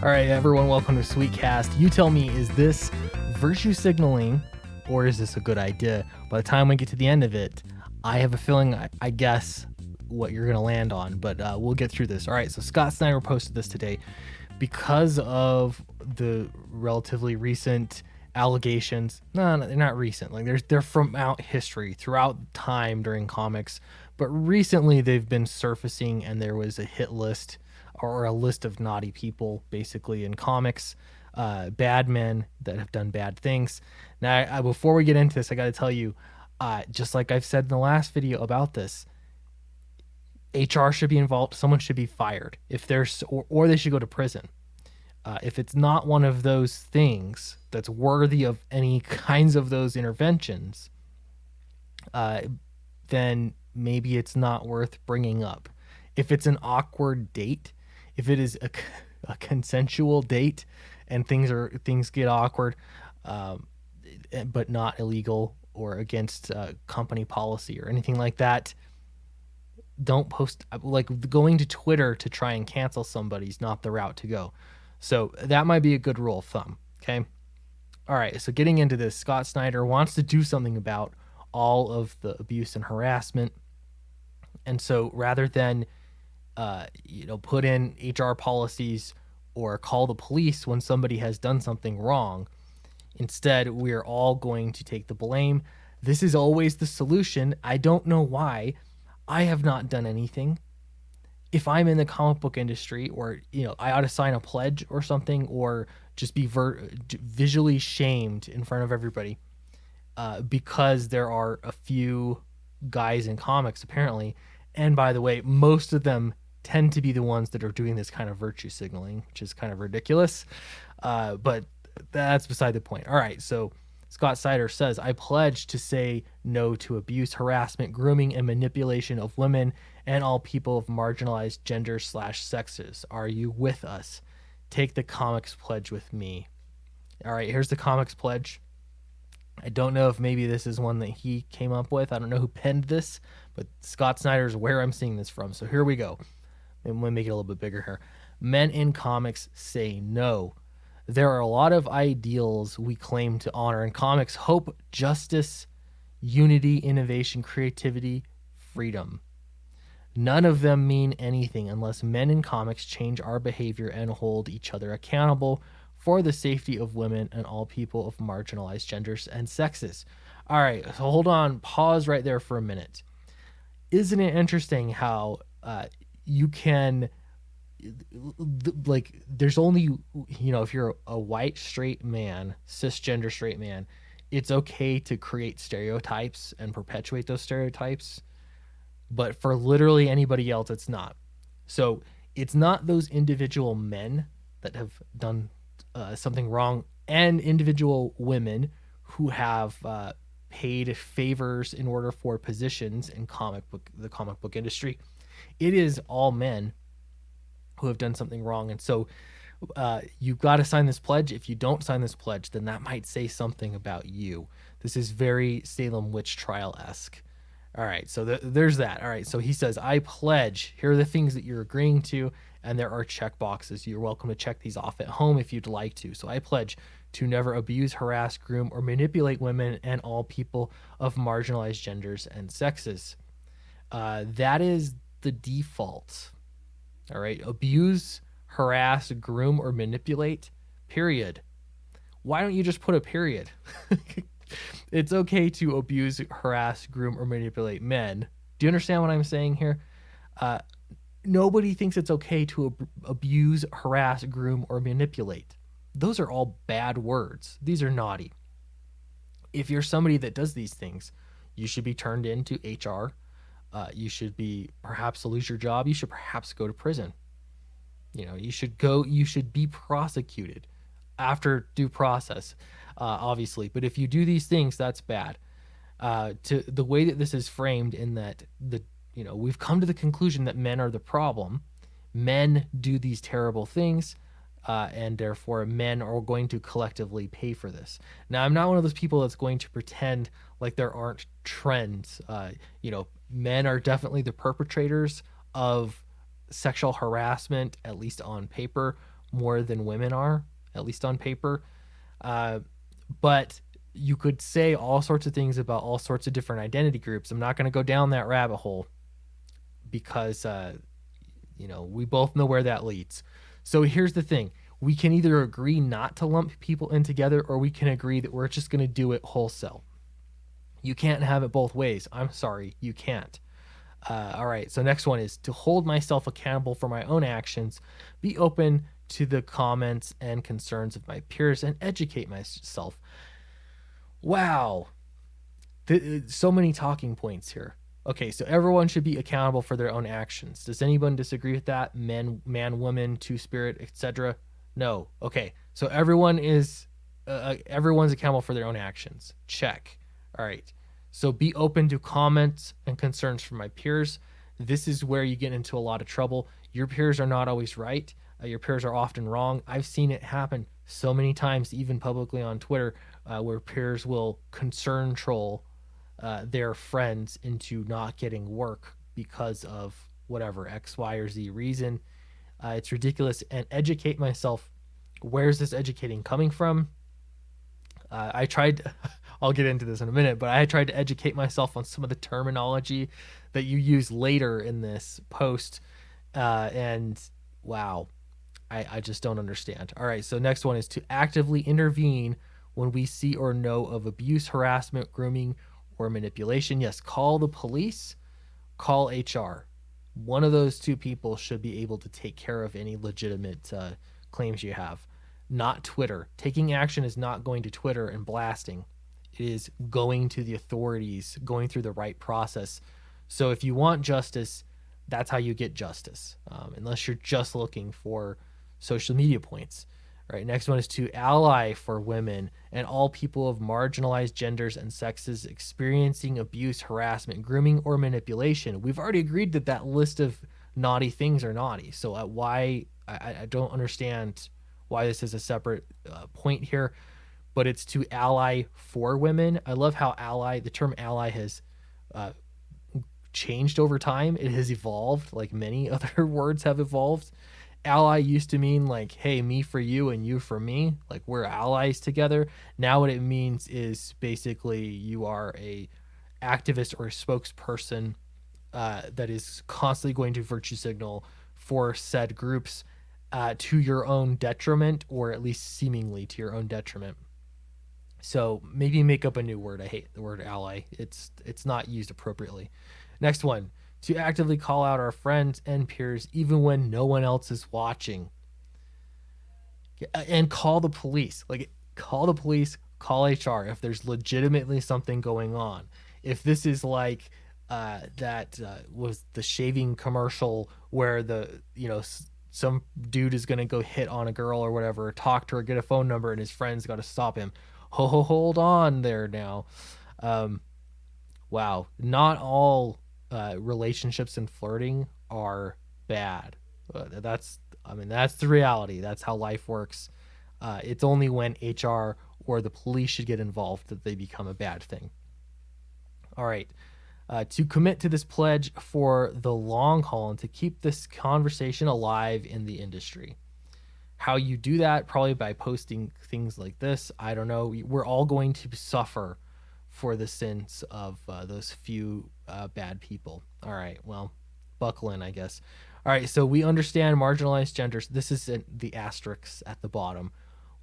All right, everyone, welcome to Sweetcast. You tell me, is this virtue signaling or is this a good idea? By the time we get to the end of it, I have a feeling I guess what you're going to land on, but we'll get through this. All right, so Scott Snyder posted this today because of the relatively recent allegations. No, they're not recent. Like they're from out history, throughout time during comics, but recently they've been surfacing, and there was a hit list or a list of naughty people basically in comics, bad men that have done bad things. Now, before we get into this, I got to tell you, just like I've said in the last video about this, HR should be involved. Someone should be fired if there's, or they should go to prison. If it's not one of those things that's worthy of any kinds of those interventions, then maybe it's not worth bringing up. If it's an awkward date, if it is a consensual date and things get awkward, but not illegal or against company policy or anything like that, don't post. Like, going to Twitter to try and cancel somebody is not the route to go. So that might be a good rule of thumb. Okay. All right. So getting into this, Scott Snyder wants to do something about all of the abuse and harassment. And so rather than, put in HR policies or call the police when somebody has done something wrong, instead, we're all going to take the blame. This is always the solution. I don't know why. I have not done anything. If I'm in the comic book industry, or, I ought to sign a pledge or something, or just be visually shamed in front of everybody, because there are a few guys in comics, apparently. And by the way, most of them tend to be the ones that are doing this kind of virtue signaling, which is kind of ridiculous. But that's beside the point. All right. So Scott Snyder says, I pledge to say no to abuse, harassment, grooming, and manipulation of women and all people of marginalized genders/sexes. Are you with us? Take the comics pledge with me. All right, here's the comics pledge. I don't know if maybe this is one that he came up with. I don't know who penned this, but Scott Snyder is where I'm seeing this from. So here we go. And we'll make it a little bit bigger here. Men in comics say no. There are a lot of ideals we claim to honor in comics: hope, justice, unity, innovation, creativity, freedom. None of them mean anything unless men in comics change our behavior and hold each other accountable for the safety of women and all people of marginalized genders and sexes. All right, so hold on, pause right there for a minute. Isn't it interesting how you can, like, there's only, if you're a white straight man, cisgender straight man, it's okay to create stereotypes and perpetuate those stereotypes, but for literally anybody else, it's not. So it's not those individual men that have done something wrong, and individual women who have paid favors in order for positions in the comic book industry. It is all men who have done something wrong. And so you've got to sign this pledge. If you don't sign this pledge, then that might say something about you. This is very Salem witch trial-esque. All right, so there's that. All right, so he says, I pledge. Here are the things that you're agreeing to, and there are check boxes. You're welcome to check these off at home if you'd like to. So I pledge to never abuse, harass, groom, or manipulate women and all people of marginalized genders and sexes. That is the default. All right, abuse, harass, groom, or manipulate, period. Why don't you just put a period? It's okay to abuse, harass, groom, or manipulate men. Do you understand what I'm saying here? Nobody thinks it's okay to abuse, harass, groom, or manipulate. Those are all bad words. These are naughty. If you're somebody that does these things, you should be turned into HR. You should perhaps lose your job. You should perhaps go to prison. You should be prosecuted after due process, obviously. But if you do these things, that's bad. To the way that this is framed, in that we've come to the conclusion that men are the problem. Men do these terrible things, and therefore men are going to collectively pay for this. Now, I'm not one of those people that's going to pretend like there aren't trends. Men are definitely the perpetrators of sexual harassment, at least on paper, more than women are, at least on paper. But you could say all sorts of things about all sorts of different identity groups. I'm not going to go down that rabbit hole because, we both know where that leads. So here's the thing. We can either agree not to lump people in together, or we can agree that we're just going to do it wholesale. You can't have it both ways. I'm sorry, you can't. All right, so next one is to hold myself accountable for my own actions, be open to the comments and concerns of my peers, and educate myself. Wow. So many talking points here. Okay, so everyone should be accountable for their own actions. Does anyone disagree with that? Man, woman, two-spirit, etc. No. Okay, so everyone's accountable for their own actions. Check. All right. So be open to comments and concerns from my peers. This is where you get into a lot of trouble. Your peers are not always right. Your peers are often wrong. I've seen it happen so many times, even publicly on Twitter, where peers will concern troll their friends into not getting work because of whatever X, Y, or Z reason. It's ridiculous. And educate myself. Where's this educating coming from? I tried, I'll get into this in a minute, but I tried to educate myself on some of the terminology that you use later in this post. And wow, I just don't understand. All right, so next one is to actively intervene when we see or know of abuse, harassment, grooming, or manipulation. Yes, call the police, call HR. One of those two people should be able to take care of any legitimate claims you have. Not Twitter. Taking action is not going to Twitter and blasting. It is going to the authorities, going through the right process. So if you want justice, that's how you get justice, unless you're just looking for social media points. All right, next one is to ally for women and all people of marginalized genders and sexes experiencing abuse, harassment, grooming, or manipulation. We've already agreed that that list of naughty things are naughty. So why I don't understand why this is a separate point here, but it's to ally for women. I love how the term ally has changed over time. It has evolved like many other words have evolved. Ally used to mean like, hey, me for you and you for me, like we're allies together. Now what it means is basically you are a activist or a spokesperson that is constantly going to virtue signal for said groups to your own detriment, or at least seemingly to your own detriment. So maybe make up a new word. I hate the word ally. It's not used appropriately. Next one, to actively call out our friends and peers even when no one else is watching. And call the police. Like, call the police, call HR if there's legitimately something going on. If this is like that was the shaving commercial where some dude is going to go hit on a girl or whatever, talk to her, get a phone number, and his friend's got to stop him. Hold on there now. Wow. Not all relationships and flirting are bad. That's the reality. That's how life works. It's only when HR or the police should get involved that they become a bad thing. All right. To commit to this pledge for the long haul and to keep this conversation alive in the industry. How you do that? Probably by posting things like this. I don't know. We're all going to suffer for the sins of those few bad people. All right, well, buckle in, I guess. All right, so we understand marginalized genders. This is the asterisks at the bottom.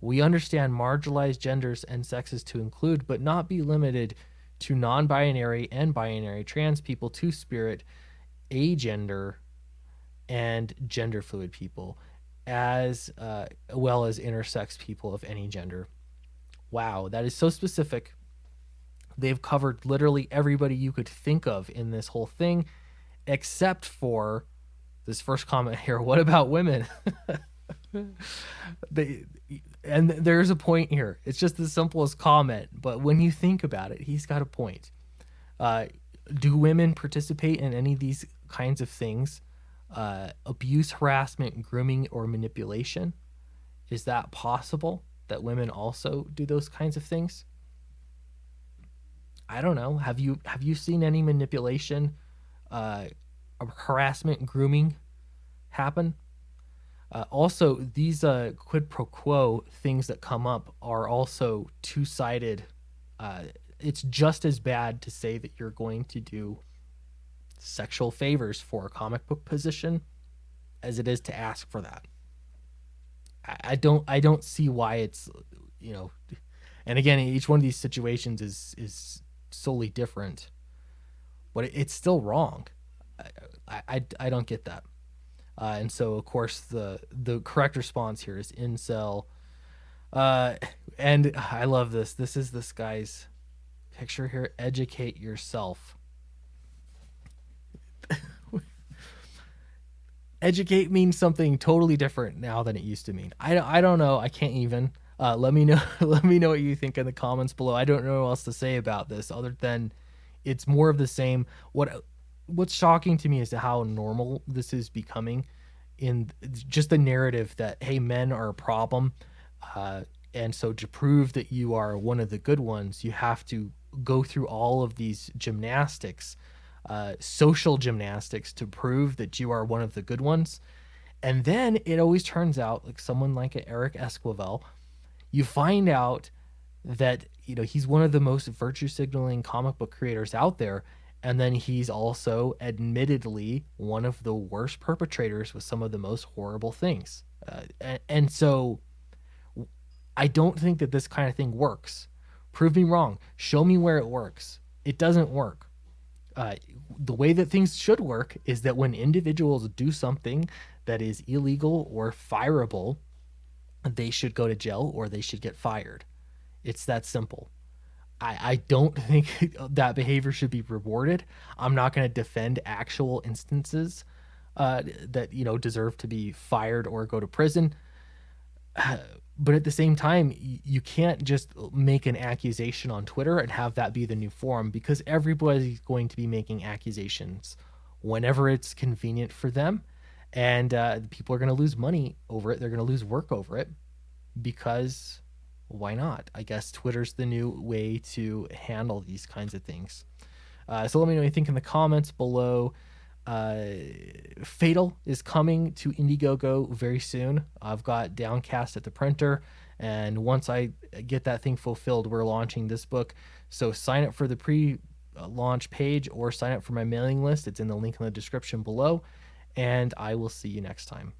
We understand marginalized genders and sexes to include, but not be limited to non-binary and binary, trans people, two-spirit, agender, and gender fluid people, as well as intersex people of any gender. Wow, that is so specific. They've covered literally everybody you could think of in this whole thing, except for this first comment here. What about women? And there's a point here. It's just the simplest comment, but when you think about it, he's got a point. Do women participate in any of these kinds of things? Abuse, harassment, grooming, or manipulation? Is that possible that women also do those kinds of things? I don't know. Have you seen any manipulation, harassment, grooming happen? Also, these quid pro quo things that come up are also two-sided. Uh, it's just as bad to say that you're going to do sexual favors for a comic book position as it is to ask for that. I don't see why it's, you know, and again, each one of these situations is solely different, but it's still wrong. I don't get that. And so, of course, the correct response here is incel. Uh, and I love this. This is this guy's picture here. Educate yourself. Educate means something totally different now than it used to mean. I don't know. I can't even. Let me know. Let me know what you think in the comments below. I don't know what else to say about this other than it's more of the same. What's shocking to me is how normal this is becoming in just the narrative that, hey, men are a problem, and so to prove that you are one of the good ones, you have to go through all of these gymnastics, social gymnastics, to prove that you are one of the good ones. And then it always turns out, like someone like Eric Esquivel, you find out that, you know, he's one of the most virtue signaling comic book creators out there, and then he's also admittedly one of the worst perpetrators with some of the most horrible things. And so I don't think that this kind of thing works. Prove me wrong. Show me where it works. It doesn't work. Uh, the way that things should work is that when individuals do something that is illegal or fireable, they should go to jail or they should get fired. It's that simple. I don't think that behavior should be rewarded. I'm not going to defend actual instances that, you know, deserve to be fired or go to prison. But at the same time, you can't just make an accusation on Twitter and have that be the new forum, because everybody's going to be making accusations whenever it's convenient for them. And people are going to lose money over it. They're going to lose work over it because why not? I guess Twitter's the new way to handle these kinds of things. So let me know what you think in the comments below. Fatal is coming to Indiegogo very soon. I've got Downcast at the printer, and once I get that thing fulfilled, we're launching this book. So sign up for the pre-launch page or sign up for my mailing list. It's in the link in the description below, and I will see you next time.